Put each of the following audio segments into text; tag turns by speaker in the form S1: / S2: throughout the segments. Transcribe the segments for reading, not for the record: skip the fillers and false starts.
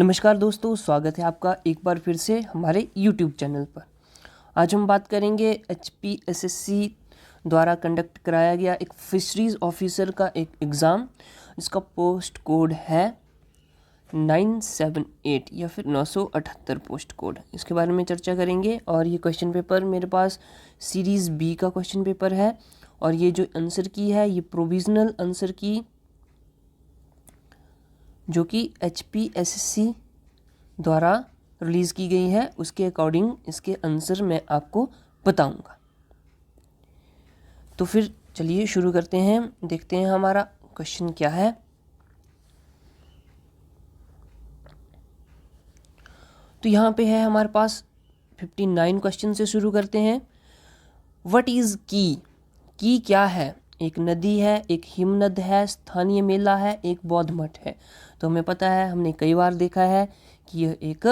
S1: नमस्कार दोस्तों, स्वागत है आपका एक बार फिर से हमारे YouTube चैनल पर। आज हम बात करेंगे HPSSC द्वारा कंडक्ट कराया गया एक फिशरीज़ ऑफिसर का एक एग्ज़ाम, जिसका पोस्ट कोड है 978 या फिर 978 पोस्ट कोड। इसके बारे में चर्चा करेंगे। और ये क्वेश्चन पेपर मेरे पास सीरीज़ बी का क्वेश्चन पेपर है, और ये जो आंसर की है ये प्रोविज़नल आंसर की जो कि HPSSC द्वारा रिलीज़ की गई है, उसके अकॉर्डिंग इसके आंसर मैं आपको बताऊंगा। तो फिर चलिए शुरू करते हैं, देखते हैं हमारा क्वेश्चन क्या है। तो यहाँ पे है हमारे पास 59 क्वेश्चन से शुरू करते हैं। व्हाट इज़ की क्या है? एक नदी है, एक हिमनद है, स्थानीय मेला है, एक बौद्ध मठ है। तो हमें पता है, हमने कई बार देखा है कि यह एक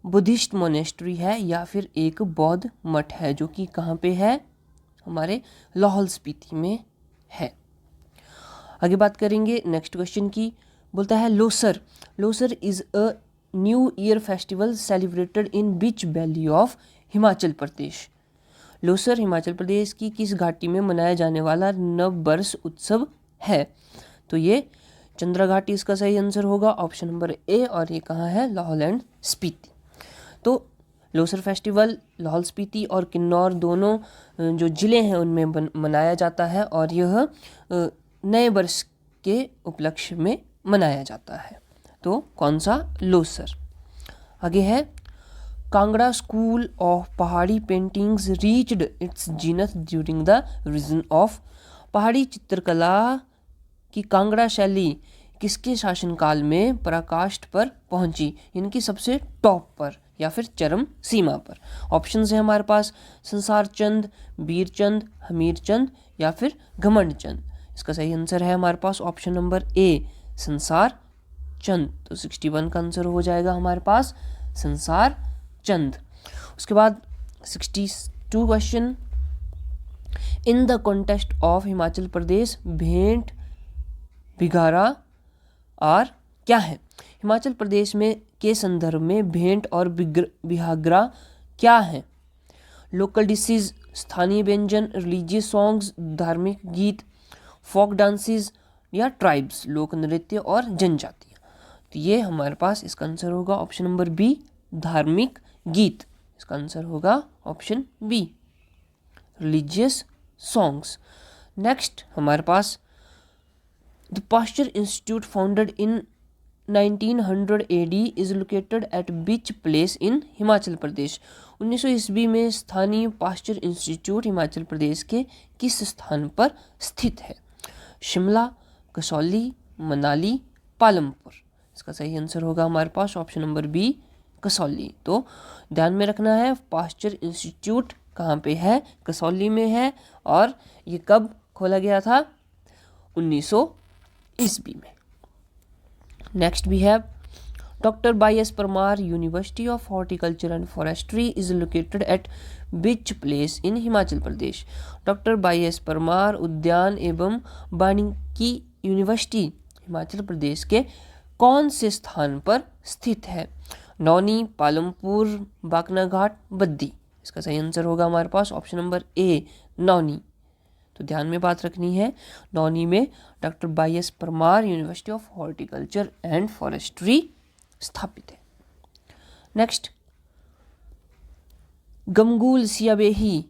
S1: बुद्धिस्ट मोनेस्ट्री है या फिर एक बौद्ध मठ है, जो कि कहाँ पे है? हमारे लाहौल स्पीति में है। आगे बात करेंगे नेक्स्ट क्वेश्चन की। बोलता है Losar is a new year festival celebrated in which valley of Himachal Pradesh. Losar Himachal Pradesh की किस घाटी में मनाया जाने वाला नव वर्ष उत्सव है? तो ये चंद्रा घाटी इसका सही आंसर होगा, ऑप्शन नंबर ए। और ये कहाँ है? लाहौल एंड स्पीति। तो लोसर फेस्टिवल लाहौल स्पीति और किन्नौर दोनों जो ज़िले हैं उनमें मनाया जाता है, और यह नए वर्ष के उपलक्ष्य में मनाया जाता है। तो कौन सा? लोसर। आगे है Kangra school of Pahari paintings reached its genius during the region of. Pahari चित्रकला की कांगड़ा शैली किसके शासनकाल में पराकाष्ठ पर पहुंची? इनकी सबसे टॉप पर या फिर चरम सीमा पर। ऑप्शन है हमारे पास संसार चंद, वीर चंद, हमीर चंद या फिर घमंड चंद। इसका सही आंसर है हमारे पास ऑप्शन नंबर ए, संसार चंद। तो 61 का आंसर हो जाएगा हमारे पास संसार चंद। उसके बाद 62 question. In the contest of Himachal Pradesh भेंट भिगारा और क्या है? हिमाचल प्रदेश में के संदर्भ में भेंट और बिहागरा क्या है? लोकल डिशेज, स्थानीय व्यंजन, रिलीजियस सॉन्ग्स, धार्मिक गीत, फोक डांसेस या ट्राइब्स, लोक नृत्य और जनजातियाँ। तो ये हमारे पास इसका आंसर होगा ऑप्शन नंबर बी, धार्मिक गीत। इसका आंसर होगा option B, religious songs. Next हमारे पास the Pasteur institute founded in 1900 AD is located at which place in Himachal Pradesh. 1900 ईस्वी में स्थानीय पास्चर इंस्टीट्यूट हिमाचल प्रदेश के किस स्थान पर स्थित है? शिमला, कसौली, मनाली, पालमपुर। इसका सही आंसर होगा हमारे पास ऑप्शन नंबर बी, कसौली। तो ध्यान में रखना है, पास्चर इंस्टीट्यूट कहाँ पे है? कसौली में है। और ये कब खोला गया था? 1900 ईस्वी में। नेक्स्ट भी है doctor Y S Parmar university of horticulture and forestry is located at which place in Himachal Pradesh. Doctor Y S Parmar उद्यान एवं वानिकी यूनिवर्सिटी हिमाचल प्रदेश के कौन से स्थान पर स्थित है? नौनी, पालमपुर, बाकनाघाट, बद्दी। इसका सही आंसर होगा हमारे पास ऑप्शन नंबर ए, नौनी। तो ध्यान में बात रखनी है, नौनी में doctor Y S Parmar university of horticulture and forestry स्थापित है। Next, Gamgul Siyabehi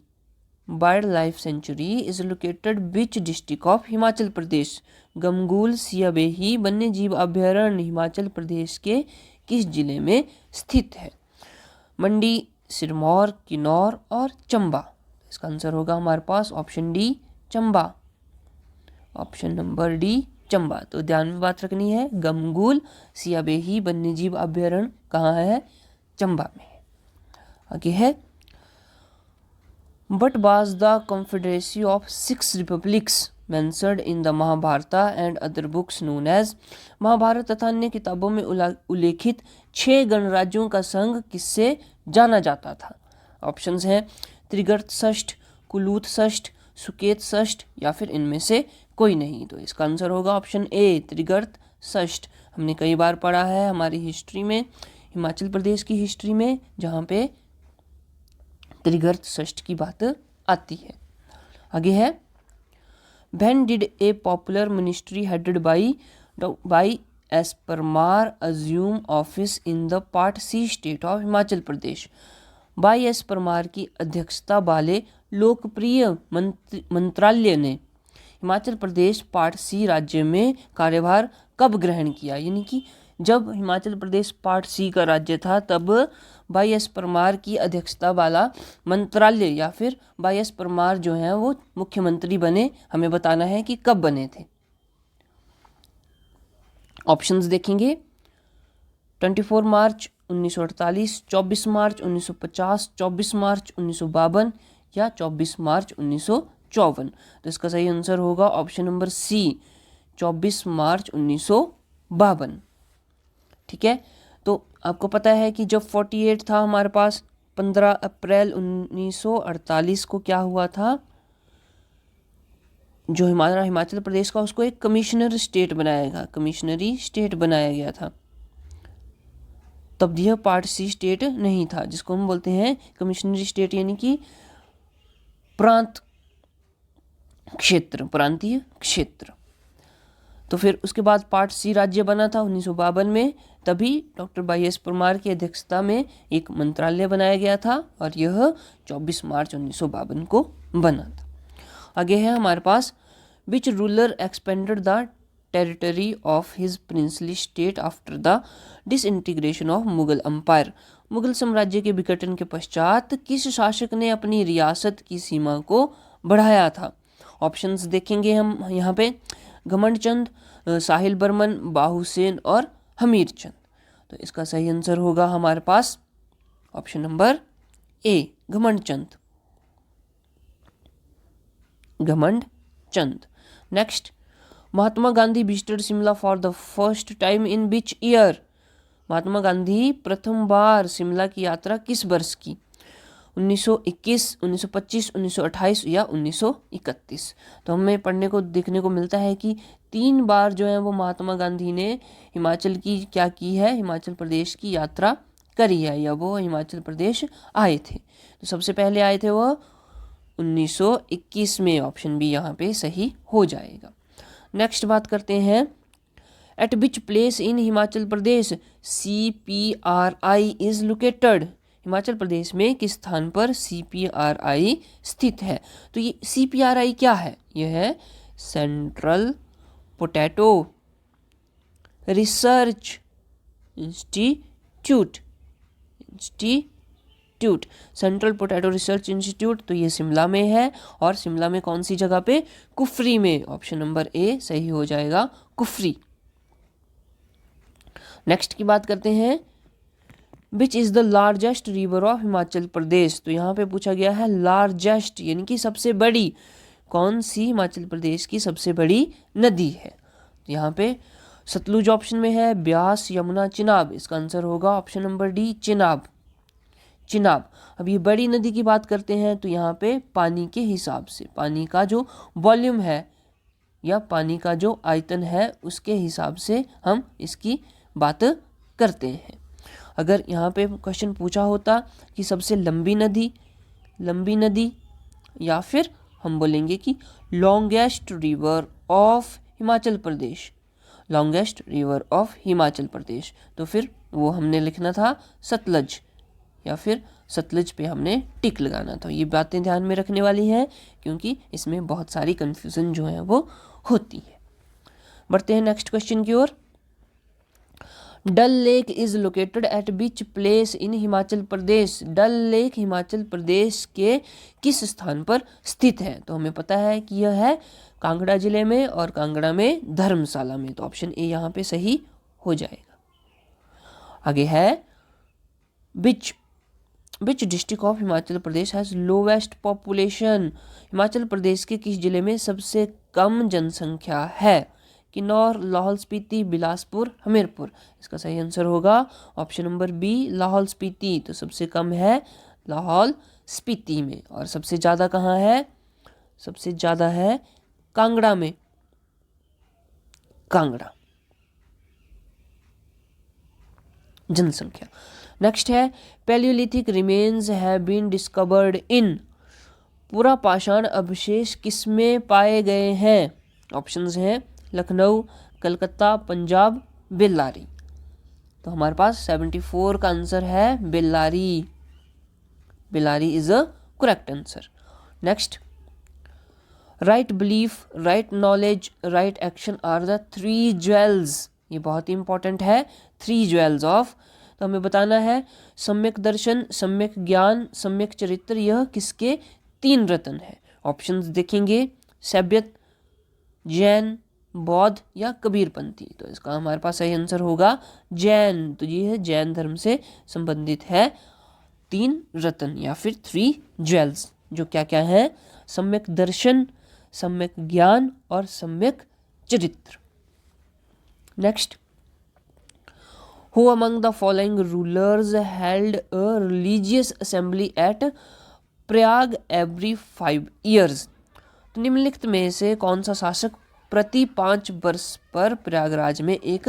S1: wildlife sanctuary is located which district of Himachal Pradesh. Gamgul Siyabehi वन्य जीव अभ्यारण्य हिमाचल प्रदेश के किस जिले में स्थित है? मंडी, सिरमौर, किन्नौर और चंबा। इसका आंसर होगा हमारे पास option D, Chamba. Option number D, Chamba. तो ध्यान में बात रखनी है, गमगुल सियाबेही वन्यजीव अभ्यारण्य कहाँ है? चंबा में है। आगे है but was the confederacy of 6 republics mentioned in the Mahabharata and other books known as. Mahabharat तथा अन्य किताबों में उल्लेखित 6 गणराज्यों का संघ किससे जाना जाता था? ऑप्शंस हैं त्रिगर्त षष्ठ, कुलूत षष्ठ, सुकेत षष्ठ या फिर इनमें से कोई नहीं। तो इसका आंसर होगा ऑप्शन ए, त्रिगर्त षष्ठ। हमने कई बार पढ़ा है हमारी हिस्ट्री में, हिमाचल प्रदेश की हिस्ट्री में, जहाँ पे त्रिगर्त षष्ठ की बात आती है। आगे है, when did a popular ministry headed by S Parmar assume office in the part C state of Himachal Pradesh. By S Parmar की अध्यक्षता वाले लोकप्रिय मंत्रालय ने हिमाचल प्रदेश पार्ट सी राज्य में कार्यभार कब ग्रहण किया? यानी कि जब हिमाचल प्रदेश पार्ट सी का राज्य था तब बाई एस परमार की अध्यक्षता वाला मंत्रालय या फिर बाई एस परमार जो हैं वो मुख्यमंत्री बने। हमें बताना है कि कब बने थे। ऑप्शंस देखेंगे, 24 मार्च 1948, 24 मार्च 1950, 24 मार्च 1952 या 24 मार्च 1954। तो इसका सही आंसर होगा ऑप्शन नंबर सी, 24 मार्च 1952। ठीक है, तो आपको पता है कि जब 48 था हमारे पास, 15 अप्रैल 1948 को क्या हुआ था, जो हमारा हिमाचल प्रदेश का उसको एक कमिश्नरी स्टेट बनाया गया था। तब यह पार्ट सी स्टेट नहीं था, जिसको हम बोलते हैं कमिश्नरी स्टेट, यानी कि प्रांतीय क्षेत्र। तो फिर उसके बाद पार्ट सी राज्य बना था 1952 में, तभी डॉक्टर बाई एस परमार की अध्यक्षता में एक मंत्रालय बनाया गया था और यह 24 मार्च 1952 को बना था। आगे है हमारे पास, which ruler expanded the territory of his princely state after the disintegration of Mughal empire. Mughal साम्राज्य के विघटन के पश्चात किस शासक ने अपनी रियासत की सीमा को बढ़ाया था? ऑप्शंस देखेंगे हम यहाँ पे, घमंड चंद, साहिल बर्मन, बाहुसेन और हमीर चंद। तो इसका सही आंसर होगा हमारे पास option number A, Ghamand Chand. Next, Mahatma Gandhi visited Shimla for the first time in which year. Mahatma Gandhi प्रथम बार शिमला की यात्रा किस वर्ष की? 1921, 1925, 1928 या 1931। तो हमें पढ़ने को देखने को मिलता है कि 3 बार जो है वो महात्मा गांधी ने हिमाचल की क्या की है, हिमाचल प्रदेश की यात्रा करी है, या वो हिमाचल प्रदेश आए थे। तो सबसे पहले आए थे वो 1921 में, ऑप्शन बी यहाँ पे सही हो जाएगा। नेक्स्ट बात करते हैं, at which place in Himachal Pradesh CPRI is located. Himachal Pradesh में किस स्थान पर CPRI स्थित है? तो ये CPRI क्या है? यह है central potato research institute. Central potato research institute, तो ये शिमला में है, और शिमला में कौन सी जगह पे? कुफरी में। ऑप्शन नंबर ए सही हो जाएगा, कुफरी। नेक्स्ट की बात करते हैं, which is the largest river of Himachal Pradesh. तो यहाँ पे पूछा गया है लार्जेस्ट, यानी कि सबसे बड़ी, कौन सी हिमाचल प्रदेश की सबसे बड़ी नदी है? तो यहाँ पे सतलुज ऑप्शन में है, ब्यास, यमुना, चिनाब। इसका आंसर होगा ऑप्शन नंबर डी, चिनाब। अब ये बड़ी नदी की बात करते हैं तो यहाँ पे पानी के हिसाब से, पानी का जो वॉल्यूम है या पानी का जो आयतन है उसके हिसाब से हम इसकी बात करते हैं। अगर यहाँ पे क्वेश्चन पूछा होता कि सबसे लंबी नदी, या फिर हम बोलेंगे कि longest river of Himachal Pradesh, तो फिर वो हमने लिखना था सतलज, या फिर सतलज पे हमने टिक लगाना था। ये बातें ध्यान में रखने वाली हैं क्योंकि इसमें बहुत सारी कन्फ्यूज़न जो है वो होती है। बढ़ते हैं नेक्स्ट क्वेश्चन की ओर। Dal lake is located at which place in Himachal Pradesh. Dal lake Himachal Pradesh के किस स्थान पर स्थित है? तो हमें पता है कि यह है कांगड़ा जिले में, और कांगड़ा में धर्मशाला में। तो ऑप्शन ए यहाँ पे सही हो जाएगा। आगे है, which district of Himachal Pradesh has lowest population. Himachal Pradesh के किस जिले में सबसे कम जनसंख्या है? किन्नौर, लाहौल स्पीति, बिलासपुर, हमीरपुर। इसका सही आंसर होगा option number B, Lahaul Spiti. तो सबसे कम है लाहौल स्पीति में, और सबसे ज़्यादा कहाँ है? सबसे ज़्यादा है कांगड़ा में, कांगड़ा। जनसंख्या। नेक्स्ट है palaeolithic remains have been discovered in, पूरा पाषाण अवशेष किसमें पाए गए हैं? ऑप्शंस हैं लखनऊ, कलकत्ता, पंजाब, बेल्लारी। तो हमारे पास 74 का आंसर है Bellary. Bellary is a correct answer. Next, right belief, right knowledge, right action are the 3 jewels. ये बहुत ही इंपॉर्टेंट है, 3 ज्वेल्स ऑफ। तो हमें बताना है सम्यक दर्शन, सम्यक ज्ञान, सम्यक चरित्र, यह किसके 3 रत्न है? ऑप्शंस देखेंगे सभ्यत, जैन, बौद्ध या कबीरपंथी। तो इसका हमारे पास सही आंसर होगा जैन। तो ये है जैन धर्म से संबंधित है 3 रत्न या फिर 3 ज्वेल्स, जो क्या क्या है? सम्यक दर्शन, सम्यक ज्ञान और सम्यक चरित्र। Next, who among the following rulers held a religious assembly at Prayag every 5 years? तो निम्नलिखित में से कौन सा शासक प्रति 5 वर्ष पर प्रयागराज में एक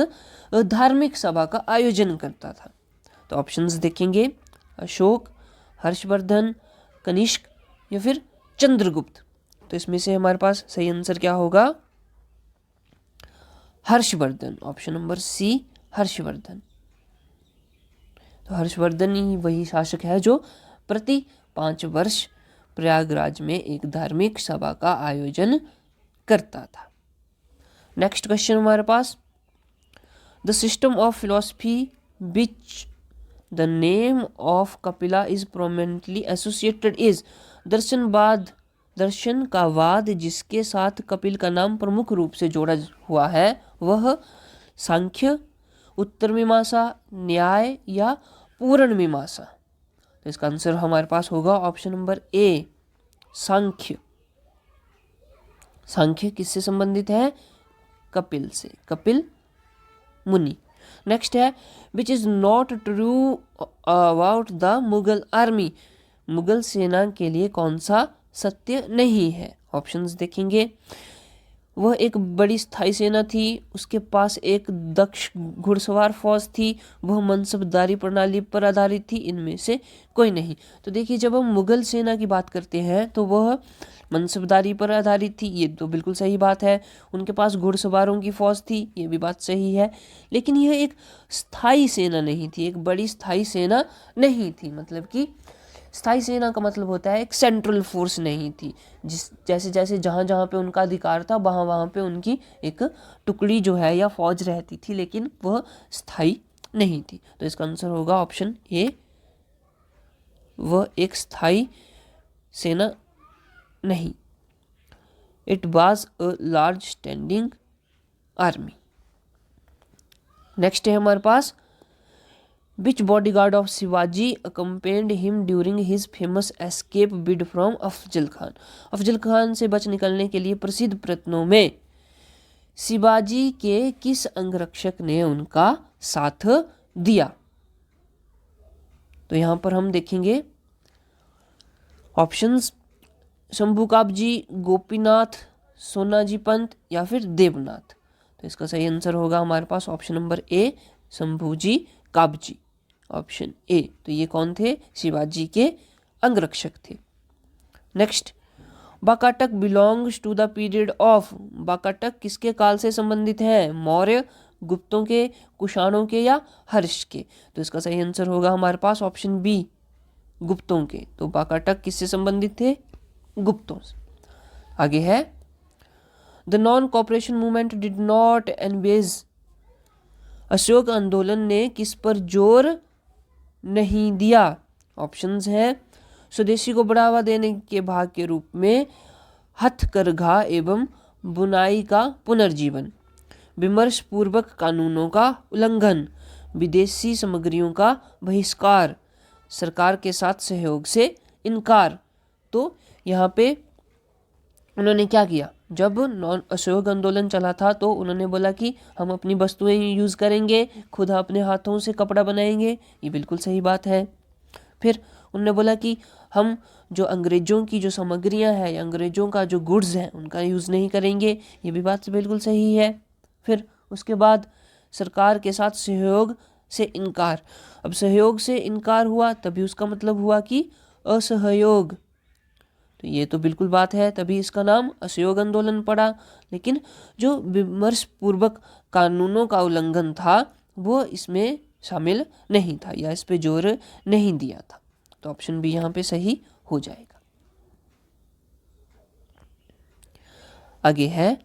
S1: धार्मिक सभा का आयोजन करता था? तो ऑप्शंस देखेंगे अशोक, हर्षवर्धन, कनिष्क या फिर चंद्रगुप्त। तो इसमें से हमारे पास सही आंसर क्या होगा? Harshavardhan. Option number C, Harshavardhan. तो हर्षवर्धन ही वही शासक है जो प्रति 5 वर्ष प्रयागराज में एक धार्मिक सभा का आयोजन करता था। नेक्स्ट क्वेश्चन हमारे पास, the system of philosophy which the name of Kapila is prominently associated is. दर्शन का वाद जिसके साथ कपिल का नाम प्रमुख रूप से जोड़ा हुआ है वह सांख्य, उत्तर मीमांसा, न्याय या पूर्ण मीमांसा? तो इसका आंसर हमारे पास होगा ऑप्शन नंबर ए, सांख्य। सांख्य किससे संबंधित है? कपिल से, कपिल मुनि। नेक्स्ट है which is not true about the Mughal army. Mughal सेना के लिए कौन सा सत्य नहीं है? ऑप्शंस देखेंगे, वह एक बड़ी स्थायी सेना थी, उसके पास एक दक्ष घुड़सवार फौज थी, वह मनसबदारी प्रणाली पर आधारित थी, इनमें से कोई नहीं। तो देखिए, जब हम मुगल सेना की बात करते हैं तो वह मनसबदारी पर आधारित थी, ये तो बिल्कुल सही बात है। उनके पास घुड़सवारों की फौज थी, ये भी बात सही है। लेकिन यह एक स्थायी सेना नहीं थी, एक बड़ी स्थायी सेना नहीं थी। मतलब कि स्थायी सेना का मतलब होता है एक सेंट्रल फोर्स नहीं थी, जैसे जैसे जहाँ जहाँ पे उनका अधिकार था वहाँ वहाँ पे उनकी एक टुकड़ी जो है या फौज रहती थी, लेकिन वह स्थायी नहीं थी। तो इसका आंसर होगा ऑप्शन ए, वह एक स्थायी सेना नहीं। It was a large standing army. Next है हमारे पास, Which bodyguard of Shivaji accompanied him during his famous escape bid from Afzal Khan? Afzal Khan से बच निकलने के लिए प्रसिद्ध प्रयत्नों में शिवाजी के किस अंगरक्षक ने उनका साथ दिया? तो यहां पर हम देखेंगे ऑप्शंस शंभू काबजी, गोपीनाथ, सोनाजी पंत या फिर देवनाथ। तो इसका सही आंसर होगा हमारे पास option number A, Shambhuji Kabji, option A. तो ये कौन थे? शिवाजी के अंगरक्षक थे। Next, Vakataka belongs to the period of. Vakataka किसके काल से संबंधित है? मौर्य, गुप्तों के, कुषाणों के या हर्ष के? तो इसका सही आंसर होगा हमारे पास ऑप्शन बी, गुप्तों के। तो बाकाटक किससे संबंधित थे? गुप्तों से। आगे है, the non cooperation movement did not anyways. Ashok आंदोलन ने किस पर जोर नहीं दिया? ऑप्शंस हैं स्वदेशी को बढ़ावा देने के भाग के रूप में हथकरघा एवं बुनाई का पुनर्जीवन, विमर्श पूर्वक कानूनों का उल्लंघन, विदेशी सामग्रियों का बहिष्कार, सरकार के साथ सहयोग से इनकार। तो यहाँ पे उन्होंने क्या किया? जब नॉन अशोक आंदोलन चला था तो उन्होंने बोला कि हम अपनी वस्तुएं यूज़ करेंगे, खुद अपने हाथों से कपड़ा बनाएंगे, ये बिल्कुल सही बात है। फिर उन्होंने बोला कि हम जो अंग्रेज़ों की जो सामग्रियां हैं या अंग्रेज़ों का जो गुड्स हैं उनका यूज़ नहीं करेंगे, ये भी बात बिल्कुल सही है। फिर उसके बाद सरकार के साथ सहयोग से इनकार। अब सहयोग से इनकार हुआ तभी उसका मतलब हुआ कि असहयोग, तो ये तो बिल्कुल बात है, तभी इसका नाम असहयोग आंदोलन पड़ा। लेकिन जो विमर्श पूर्वक कानूनों का उल्लंघन था वो इसमें शामिल नहीं था या इस पे जोर नहीं दिया था, तो ऑप्शन बी यहाँ पे सही हो जाएगा। आगे है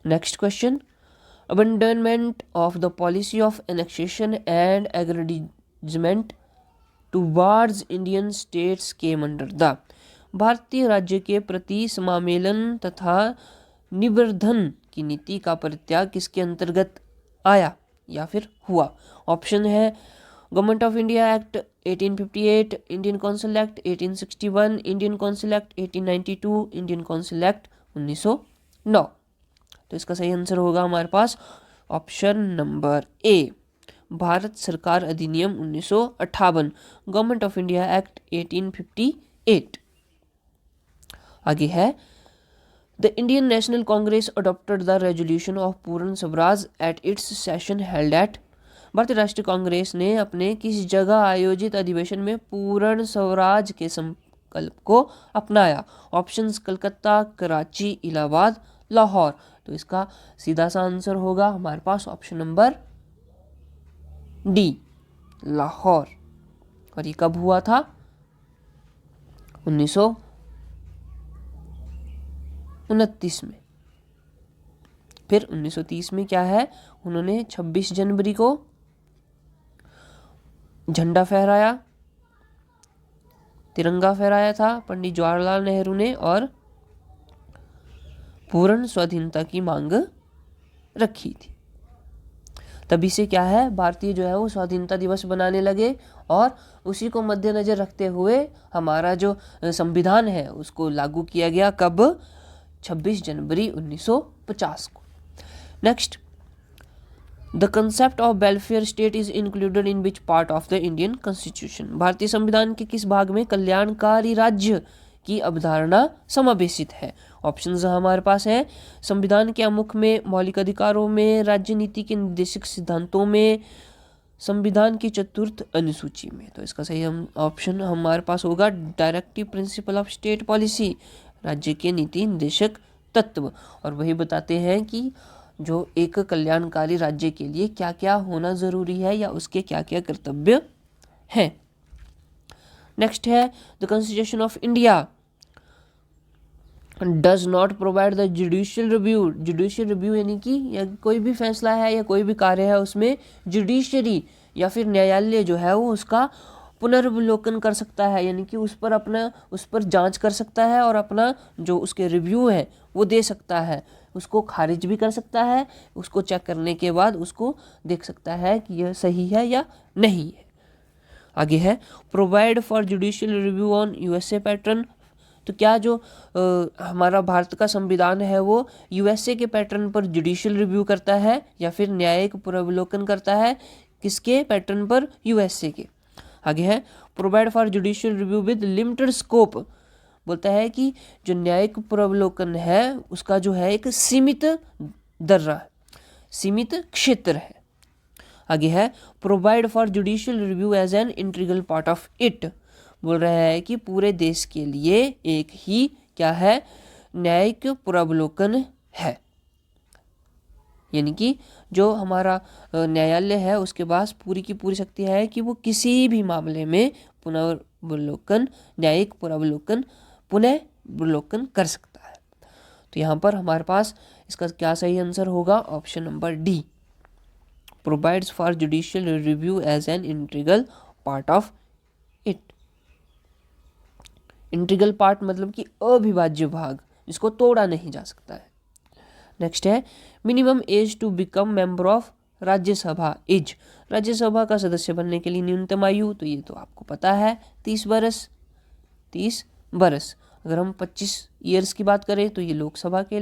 S1: next question, abandonment of the policy of annexation and aggrandizement towards Indian states came under the. भारतीय राज्य के प्रति समामेलन तथा निवर्धन की नीति का परित्याग किसके अंतर्गत आया या फिर हुआ। ऑप्शन है government of India act 1858, Indian council act 1861, Indian council act 1892, Indian council act 1909। तो इसका सही आंसर होगा हमारे पास ऑप्शन नंबर ए, भारत सरकार अधिनियम 1958, गवर्नमेंट ऑफ इंडिया एक्ट 1858। आगे है the Indian National Congress adopted the resolution of Purna Swaraj at its session held at. भारतीय राष्ट्रीय कांग्रेस ने अपने किस जगह आयोजित अधिवेशन में पूर्ण स्वराज के संकल्प को अपनाया। ऑप्शंस कलकत्ता, कराची, इलाहाबाद, लाहौर। तो इसका सीधा सा आंसर होगा हमारे पास ऑप्शन नंबर डी, लाहौर। और ये कब हुआ था? 1929 में। फिर 1930 में क्या है, उन्होंने 26 जनवरी को झंडा फहराया, तिरंगा फहराया था पंडित जवाहरलाल नेहरू ने, और पूर्ण स्वाधीनता की मांग रखी थी। तभी से क्या है, भारतीय जो है वो स्वाधीनता दिवस बनाने लगे, और उसी को मद्देनजर रखते हुए हमारा जो संविधान है उसको लागू किया गया। कब? 26 जनवरी 1950 को। Next, the concept of welfare state is included in which part of the Indian constitution. भारतीय संविधान के किस भाग में कल्याणकारी राज्य की अवधारणा समावेशित है। ऑप्शंस हमारे पास है संविधान के आमुख में, मौलिक अधिकारों में, राज्य नीति के निर्देशक सिद्धांतों में, संविधान की चतुर्थ अनुसूची में। तो इसका सही ऑप्शन हमारे पास होगा directive principle of state policy, राज्य के नीति निर्देशक तत्व। और वही बताते हैं कि जो एक कल्याणकारी राज्य के लिए क्या क्या होना जरूरी है या उसके क्या क्या कर्तव्य हैं। नेक्स्ट है the constitution of India does not provide the judicial review. Judicial review यानी कि या कोई भी फैसला है या कोई भी कार्य है उसमें जुडिशरी या फिर न्यायालय जो है वो उसका पुनर्विलोकन कर सकता है, यानी कि उस पर जांच कर सकता है और अपना जो उसके रिव्यू है वो दे सकता है, उसको खारिज भी कर सकता है, उसको चेक करने के बाद उसको देख सकता है कि यह सही है या नहीं है। आगे है provide for judicial review on USA pattern. तो क्या जो हमारा भारत का संविधान है वो यूएसए के पैटर्न पर जुडिशियल रिव्यू करता है या फिर न्यायिक पुनर्विलोकन करता है? किसके पैटर्न पर? यूएसए के। आगे है provide for judicial review with limited scope. बोलता है कि जो न्यायिक पुनर्विलोकन है उसका जो है एक सीमित दर्रा, सीमित क्षेत्र है। आगे है provide for judicial review as an integral part of it. बोल रहा है कि पूरे देश के लिए एक ही क्या है, न्यायिक पुनर्विलोकन है, यानी कि जो हमारा न्यायालय है उसके पास पूरी की पूरी शक्ति है कि वो किसी भी मामले में पुनर्विलोकन, न्यायिक पुनर्विलोकन कर सकता है। तो यहाँ पर हमारे पास इसका क्या सही आंसर होगा? Option number D, provides for judicial review as an integral part of it. Integral part मतलब कि अविभाज्य भाग, जिसको तोड़ा नहीं जा सकता है। नेक्स्ट है minimum age to become member of Rajya Sabha is. Rajya Sabha का सदस्य बनने के लिए न्यूनतम आयु, तो ये तो आपको पता है 30 बरस। 30 बरस। अगर हम 25 ईयर्स की बात करें तो ये लोकसभा के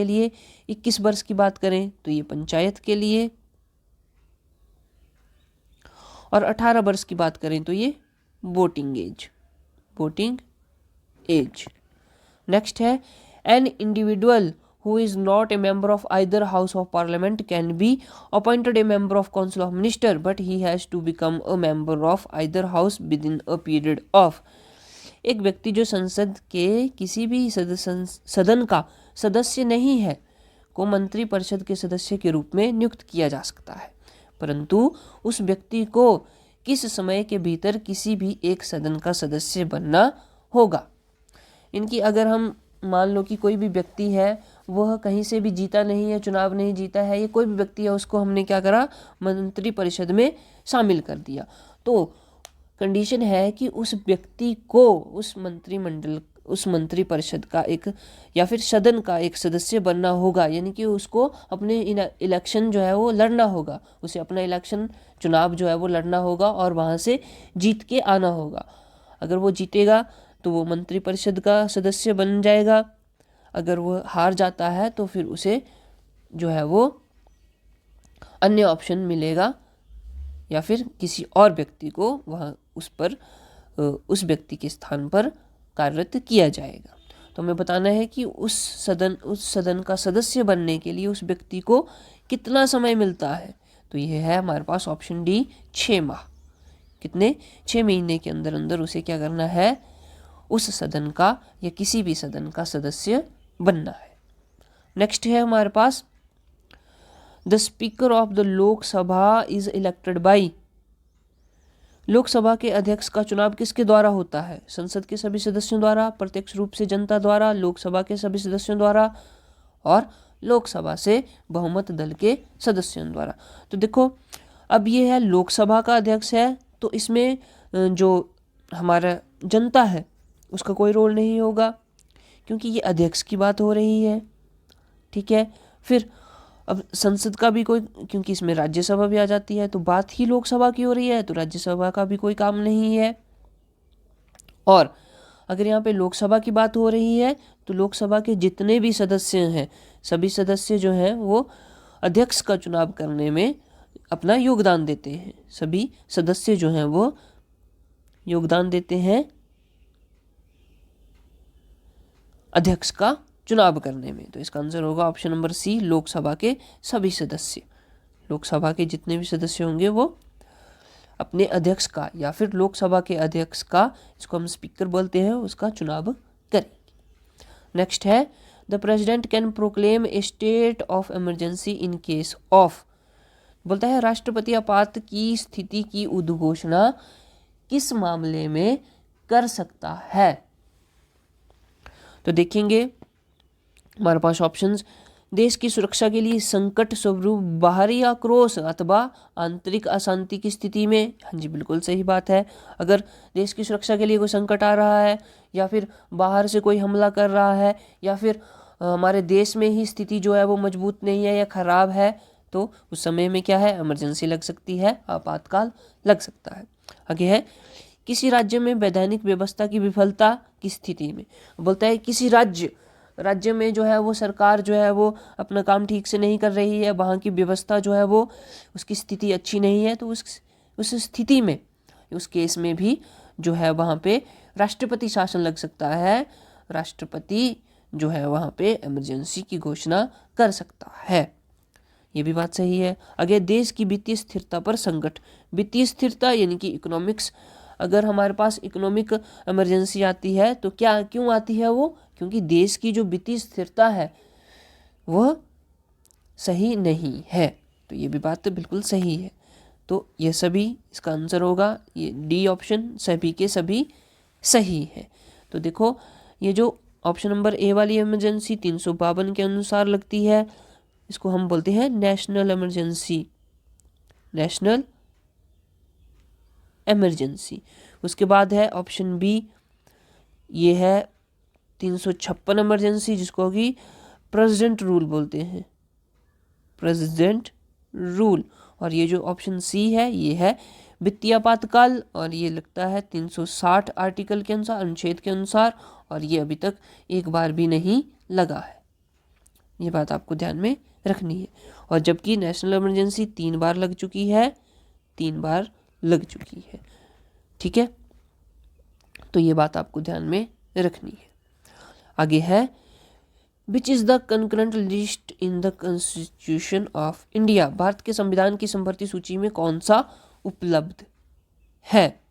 S1: लिए 21 वर्ष की बात करें तो ये पंचायत के लिए, और 18 वर्ष की बात करें तो ये वोटिंग एज। नेक्स्ट है an individual who is not a member of either house of parliament can be appointed a member of council of minister, but he has to become a member of either house within a period of। एक व्यक्ति जो संसद के किसी भी सदन का सदस्य नहीं है को मंत्री परिषद के सदस्य के रूप में नियुक्त किया जा सकता है, परंतु उस व्यक्ति को किस समय के भीतर किसी भी एक सदन का सदस्य बनना होगा। इनकी अगर हम मान लो कि कोई भी व्यक्ति है, वह कहीं से भी जीता नहीं है, चुनाव नहीं जीता है, ये कोई भी व्यक्ति है, उसको हमने क्या करा, मंत्री परिषद में शामिल कर दिया, तो कंडीशन है कि उस व्यक्ति को उस मंत्रिमंडल, उस मंत्री परिषद का एक या फिर सदन का एक सदस्य बनना होगा। यानी कि उसको अपने इलेक्शन जो है वो लड़ना होगा, उसे अपना इलेक्शन चुनाव जो है वो लड़ना होगा और वहाँ से जीत के आना होगा। अगर वो जीतेगा तो वो मंत्री परिषद का सदस्य बन जाएगा, अगर वो हार जाता है तो फिर उसे जो है वो अन्य ऑप्शन मिलेगा या फिर किसी और व्यक्ति को वहाँ उस व्यक्ति के स्थान पर कार्यरत किया जाएगा। तो हमें बताना है कि उस सदन का सदस्य बनने के लिए उस व्यक्ति को कितना समय मिलता है। तो यह है हमारे पास ऑप्शन डी 6 माह। कितने? 6 महीने के अंदर अंदर उसे क्या करना है, उस सदन का या किसी भी सदन का सदस्य बनना है। नेक्स्ट है हमारे पास the speaker of the Lok Sabha is elected by. Lok Sabha के अध्यक्ष का चुनाव किसके द्वारा होता है? संसद के सभी सदस्यों द्वारा, प्रत्यक्ष रूप से जनता द्वारा, लोकसभा के सभी सदस्यों द्वारा और लोकसभा से बहुमत दल के सदस्यों द्वारा। तो देखो अब ये है लोकसभा का अध्यक्ष है, तो इसमें जो हमारा जनता है उसका कोई रोल नहीं होगा क्योंकि ये अध्यक्ष की बात हो रही है। ठीक है, फिर अब संसद का भी कोई, क्योंकि इसमें राज्यसभा भी आ जाती है, तो बात ही लोकसभा की हो रही है, तो राज्यसभा का भी कोई काम नहीं है। और अगर यहाँ पे लोकसभा की बात हो रही है तो लोकसभा के जितने भी सदस्य हैं, सभी सदस्य जो हैं वो अध्यक्ष का चुनाव करने में अपना योगदान देते हैं। सभी सदस्य जो हैं वो योगदान देते हैं अध्यक्ष का चुनाव करने में। तो इसका आंसर होगा ऑप्शन नंबर सी, लोकसभा के सभी सदस्य। लोकसभा के जितने भी सदस्य होंगे वो अपने अध्यक्ष का या फिर लोकसभा के अध्यक्ष का, इसको हम स्पीकर बोलते हैं, उसका चुनाव करेंगे। नेक्स्ट है the president can proclaim A state of emergency in case of. बोलता है राष्ट्रपति आपात की स्थिति की उद्घोषणा किस मामले में कर सकता है। तो देखेंगे हमारे पास ऑप्शंस, देश की सुरक्षा के लिए संकट स्वरूप बाहरी आक्रोश अथवा आंतरिक अशांति की स्थिति में। हाँ जी, बिल्कुल सही बात है। अगर देश की सुरक्षा के लिए कोई संकट आ रहा है या फिर बाहर से कोई हमला कर रहा है या फिर हमारे देश में ही स्थिति जो है वो मजबूत नहीं है या ख़राब है, तो उस समय में क्या है, इमरजेंसी लग सकती है, आपातकाल लग सकता है। आगे है किसी राज्य में वैधानिक व्यवस्था की विफलता की स्थिति में। बोलता है किसी राज्य में जो है वो सरकार जो है वो अपना काम ठीक से नहीं कर रही है, वहाँ की व्यवस्था जो है वो उसकी स्थिति अच्छी नहीं है, तो उस स्थिति में, उस केस में भी जो है वहाँ पे राष्ट्रपति शासन लग सकता है। राष्ट्रपति जो है वहाँ पे इमरजेंसी की घोषणा कर सकता है। ये भी बात सही है। आगे देश की वित्तीय स्थिरता पर संकट। वित्तीय स्थिरता यानी कि इकोनॉमिक्स। अगर हमारे पास इकोनॉमिक इमरजेंसी आती है तो क्यों आती है वो, क्योंकि देश की जो वित्तीय स्थिरता है वह सही नहीं है। तो ये भी बात तो बिल्कुल सही है। तो ये सभी इसका आंसर होगा, ये डी ऑप्शन सभी के सभी सही है। तो देखो ये जो ऑप्शन नंबर ए वाली इमरजेंसी 352 के अनुसार लगती है, इसको हम बोलते हैं नेशनल इमरजेंसी। National emergency. उसके बाद है ऑप्शन बी, ये है 356 इमरजेंसी, जिसको कि प्रेसिडेंट रूल बोलते हैं, प्रेसिडेंट रूल। और ये जो ऑप्शन सी है ये है वित्तीय आपातकाल, और ये लगता है 360 आर्टिकल के अनुसार, अनुच्छेद के अनुसार, और ये अभी तक एक बार भी नहीं लगा है। ये बात आपको ध्यान में रखनी है। और जबकि नेशनल इमरजेंसी 3 बार लग चुकी है, 3 बार लग चुकी है। ठीक है, तो ये बात आपको ध्यान में रखनी है। आगे है विच is the concurrent list in the constitution of India, Bharat के संविधान की समवर्ती सूची में कौन सा उपलब्ध है।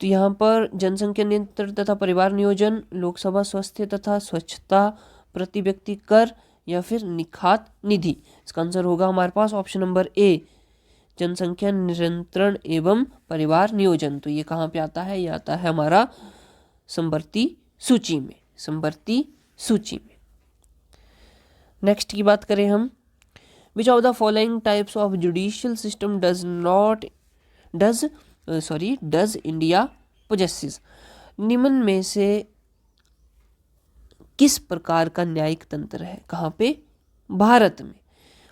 S1: तो यहाँ पर जनसंख्या नियंत्रण तथा परिवार नियोजन, लोकसभा स्वास्थ्य तथा स्वच्छता, प्रति व्यक्ति कर या फिर निखात निधि। इसका आंसर होगा हमारे पास ऑप्शन नंबर ए, जनसंख्या नियंत्रण एवं परिवार नियोजन। तो ये कहाँ पे आता है, ये आता है हमारा समवर्ती सूची में, समवर्ती सूची में। नेक्स्ट की बात करें हम, which of the following types of judicial system does India possesses, निम्न में से किस प्रकार का न्यायिक तंत्र है, कहाँ पे, भारत में।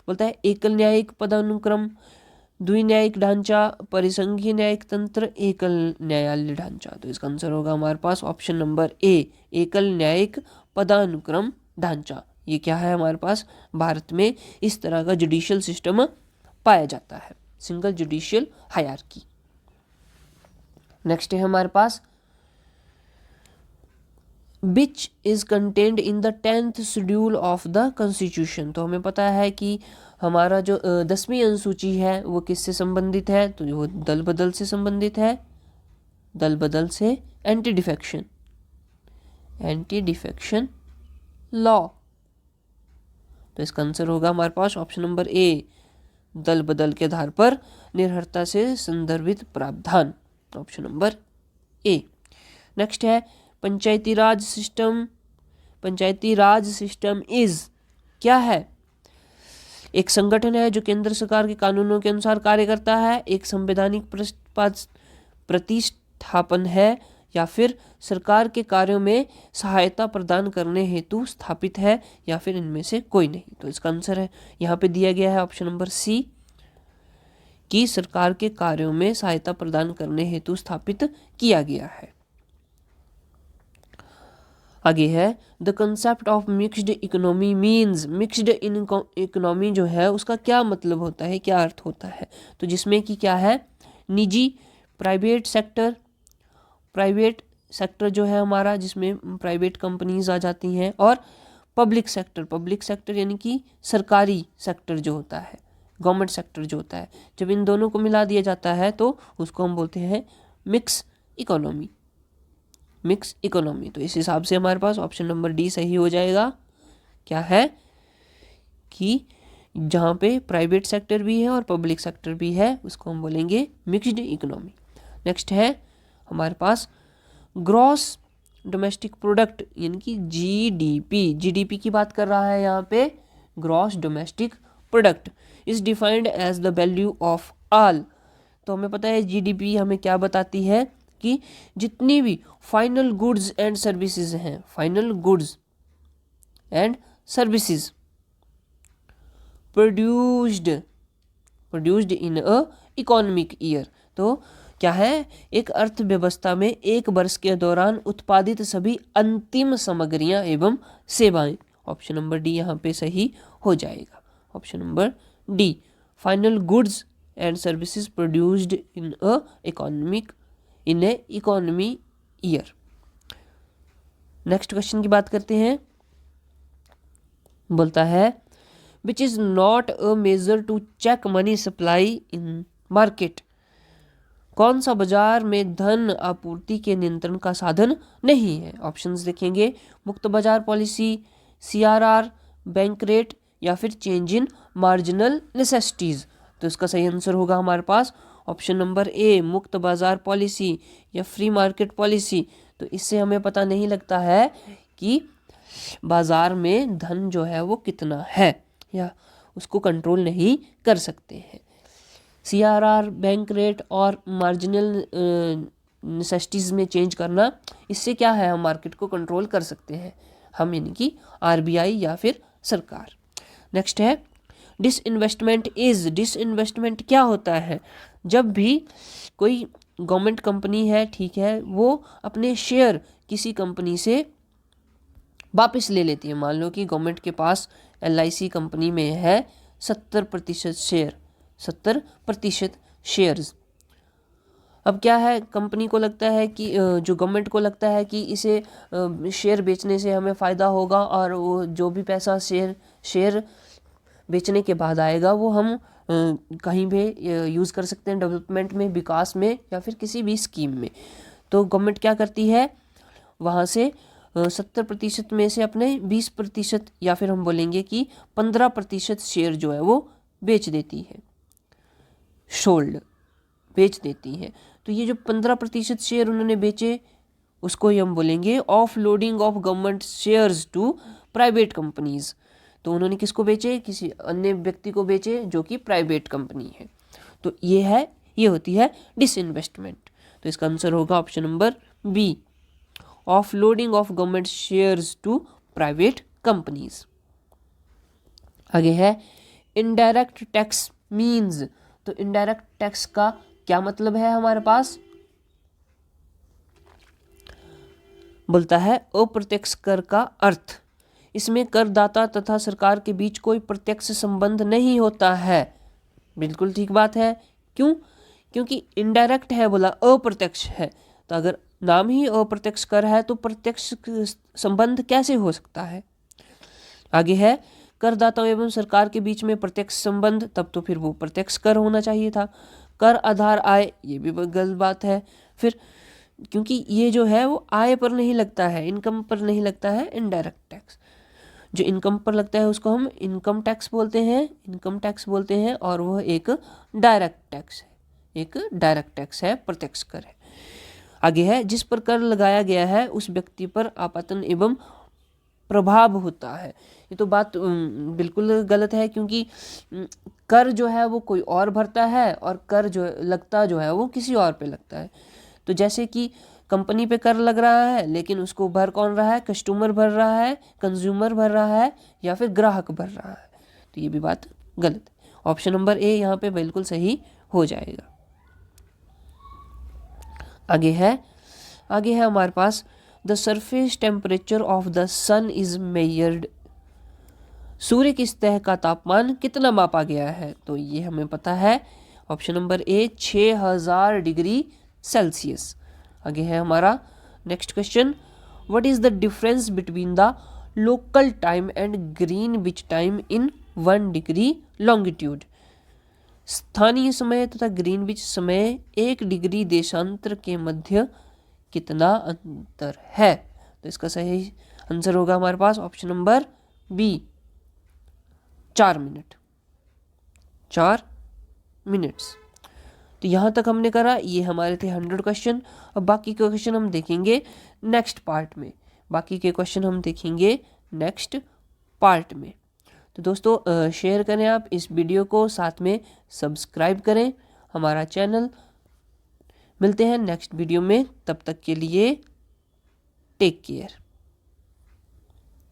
S1: बोलता है एकल न्यायिक पदानुक्रम, द्विन्यायिक ढांचा, परिसंघीय न्यायिक तंत्र, एकल न्यायालय ढांचा। तो इसका आंसर होगा हमारे पास ऑप्शन नंबर ए, एकल न्यायिक पदानुक्रम ढांचा। ये क्या है हमारे पास, भारत में इस तरह का जुडिशियल सिस्टम पाया जाता है, सिंगल जुडिशियल हायरार्की। नेक्स्ट है हमारे पास, which is contained in the 10th schedule of the constitution. तो हमें पता है कि हमारा जो 10वीं अनुसूची है वो किससे संबंधित है, तो वो दल बदल से संबंधित है, दल बदल से, एंटी डिफेक्शन लॉ। तो इसका आंसर होगा हमारे पास ऑप्शन नंबर ए, दल बदल के आधार पर निर्भरता से संदर्भित प्रावधान, ऑप्शन नंबर ए। नेक्स्ट है Panchayati Raj system. Panchayati Raj system is क्या है, एक संगठन है जो केंद्र सरकार के कानूनों के अनुसार कार्य करता है, एक संवैधानिक प्रतिष्ठापन है, या फिर सरकार के कार्यों में सहायता प्रदान करने हेतु स्थापित है, या फिर इनमें से कोई नहीं। तो इसका आंसर है यहाँ पे दिया गया है ऑप्शन नंबर सी, कि सरकार के कार्यों में सहायता प्रदान करने हेतु स्थापित किया गया है। आगे है the concept of mixed economy means, mixed economy जो है उसका क्या मतलब होता है, क्या अर्थ होता है। तो जिसमें कि क्या है, निजी प्राइवेट सेक्टर जो है हमारा, जिसमें प्राइवेट कंपनीज आ जाती हैं, और पब्लिक सेक्टर यानी कि सरकारी सेक्टर जो होता है, गवर्नमेंट सेक्टर जो होता है, जब इन दोनों को मिला दिया जाता है तो उसको हम बोलते हैं मिक्स इकोनॉमी। तो इस हिसाब से हमारे पास ऑप्शन नंबर डी सही हो जाएगा। क्या है कि जहाँ पे प्राइवेट सेक्टर भी है और पब्लिक सेक्टर भी है उसको हम बोलेंगे मिक्स्ड इकोनॉमी। नेक्स्ट है हमारे पास ग्रॉस डोमेस्टिक प्रोडक्ट यानी कि जीडीपी की बात कर रहा है यहाँ पे। Gross domestic product is defined as the value of all. तो हमें पता है जीडीपी हमें क्या बताती है कि जितनी भी फाइनल गुड्स एंड सर्विसेज हैं, final goods and services produced in a economic year. तो क्या है, एक अर्थव्यवस्था में एक वर्ष के दौरान उत्पादित सभी अंतिम सामग्रियां एवं सेवाएं। ऑप्शन नंबर डी यहाँ पे सही हो जाएगा। Option number D, final goods and services produced in a economy year. Next question की बात करते हैं। बोलता है which is not a measure to check money supply in market. कौन सा बाजार में धन आपूर्ति के नियंत्रण का साधन नहीं है। ऑप्शंस देखेंगे, मुक्त बाजार पॉलिसी, सीआरआर, बैंक रेट, या फिर चेंज इन मार्जिनल नेसेसिटीज। तो इसका सही आंसर होगा हमारे पास ऑप्शन नंबर ए, मुक्त बाजार पॉलिसी या फ्री मार्केट पॉलिसी। तो इससे हमें पता नहीं लगता है कि बाजार में धन जो है वो कितना है, या उसको कंट्रोल नहीं कर सकते हैं। सीआरआर, बैंक रेट और मार्जिनल नेसेसिटीज में चेंज करना, इससे क्या है, हम मार्केट को कंट्रोल कर सकते हैं, हम यानी कि आरबीआई या फिर सरकार। नेक्स्ट है डिसइन्वेस्टमेंट क्या होता है। जब भी कोई गवर्नमेंट कंपनी है, ठीक है, वो अपने शेयर किसी कंपनी से वापस ले लेती है। मान लो कि गवर्नमेंट के पास LIC कंपनी में है 70% शेयर्स। अब क्या है, कंपनी को लगता है कि जो गवर्नमेंट को लगता है कि इसे शेयर बेचने से हमें फ़ायदा होगा, और वो जो भी पैसा शेयर बेचने के बाद आएगा वो हम कहीं भी यूज़ कर सकते हैं, डेवलपमेंट में, विकास में, या फिर किसी भी स्कीम में। तो गवर्नमेंट क्या करती है, वहाँ से 70% में से अपने 20%, या फिर हम बोलेंगे कि 15% शेयर जो है वो बेच देती है, शोल्ड बेच देती है। तो ये जो 15% शेयर उन्होंने बेचे, उसको ही हम बोलेंगे off loading of government shares to private companies. तो उन्होंने किसको बेचे, किसी अन्य व्यक्ति को बेचे जो कि प्राइवेट कंपनी है। तो ये होती है डिसइन्वेस्टमेंट। तो इसका आंसर होगा option number B, off loading of government shares to private companies. आगे है इनडायरेक्ट टैक्स मीन्स। तो इनडायरेक्ट टैक्स का क्या मतलब है हमारे पास, बोलता है अप्रत्यक्ष कर का अर्थ, इसमें करदाता तथा सरकार के बीच कोई प्रत्यक्ष संबंध नहीं होता है। बिल्कुल ठीक बात है। क्यों? क्योंकि इनडायरेक्ट है, बोला अप्रत्यक्ष है, तो अगर नाम ही अप्रत्यक्ष कर है तो प्रत्यक्ष संबंध कैसे हो सकता है। आगे है करदाताओं एवं सरकार के बीच में प्रत्यक्ष संबंध, तब तो फिर वो प्रत्यक्ष कर होना चाहिए था। कर आधार आय, ये भी गलत बात है फिर, क्योंकि ये जो है वो आय पर नहीं लगता है, इनकम पर नहीं लगता है इनडायरेक्ट टैक्स। जो इनकम पर लगता है उसको हम इनकम टैक्स बोलते हैं, और वह एक डायरेक्ट टैक्स है, प्रत्यक्ष कर है। आगे है जिस पर कर लगाया गया है उस व्यक्ति पर आपातन एवं प्रभाव होता है। ये तो बात बिल्कुल गलत है, क्योंकि कर जो है वो कोई और भरता है, और कर जो लगता जो है वो किसी और पे लगता है। तो जैसे कि कंपनी पे कर लग रहा है, लेकिन उसको भर कौन रहा है, कस्टमर भर रहा है, कंज्यूमर भर रहा है, या फिर ग्राहक भर रहा है। तो ये भी बात गलत है। ऑप्शन नंबर ए यहाँ पे बिल्कुल सही हो जाएगा। आगे है हमारे पास the surface temperature of the sun is measured. सूर्य की सतह का तापमान कितना मापा गया है, तो ये हमें पता है। ऑप्शन नंबर ए 6000 डिग्री सेल्सियस। आगे है हमारा next question, what is the difference between the local time and Greenwich time in 1 degree longitude. स्थानीय समय तथा ग्रीनविच समय 1 डिग्री देशांतर के मध्य कितना अंतर है। तो इसका सही आंसर होगा हमारे पास ऑप्शन नंबर बी, 4 मिनट्स। तो यहाँ तक हमने करा, ये हमारे थे 100 क्वेश्चन। अब बाकी के क्वेश्चन हम देखेंगे नेक्स्ट पार्ट में। तो दोस्तों शेयर करें आप इस वीडियो को, साथ में सब्सक्राइब करें हमारा चैनल। मिलते हैं नेक्स्ट वीडियो में, तब तक के लिए टेक केयर।